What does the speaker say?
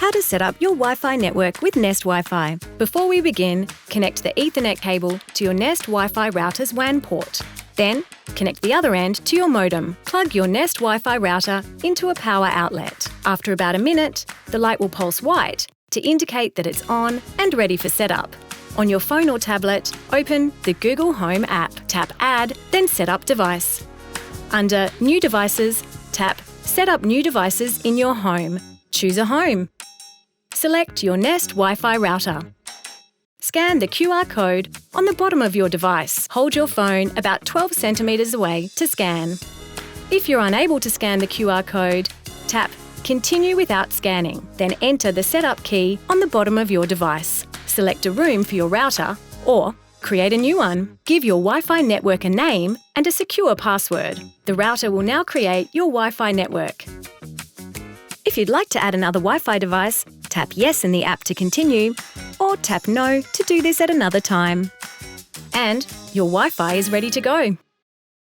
How to set up your Wi-Fi network with Nest Wifi. Before we begin, connect the Ethernet cable to your Nest Wi-Fi router's WAN port. Then, connect the other end to your modem. Plug your Nest Wi-Fi router into a power outlet. After about a minute, the light will pulse white to indicate that it's on and ready for setup. On your phone or tablet, open the Google Home app. Tap Add, then Set Up Device. Under New Devices, tap Set up new devices in your home. Choose a home. Select your Nest Wi-Fi router. Scan the QR code on the bottom of your device. Hold your phone about 12 centimeters away to scan. If you're unable to scan the QR code, tap Continue without scanning. Then enter the setup key on the bottom of your device. Select a room for your router or create a new one. Give your Wi-Fi network a name and a secure password. The router will now create your Wi-Fi network. If you'd like to add another Wi-Fi device, tap Yes in the app to continue, or tap No to do this at another time. And your Wi-Fi is ready to go.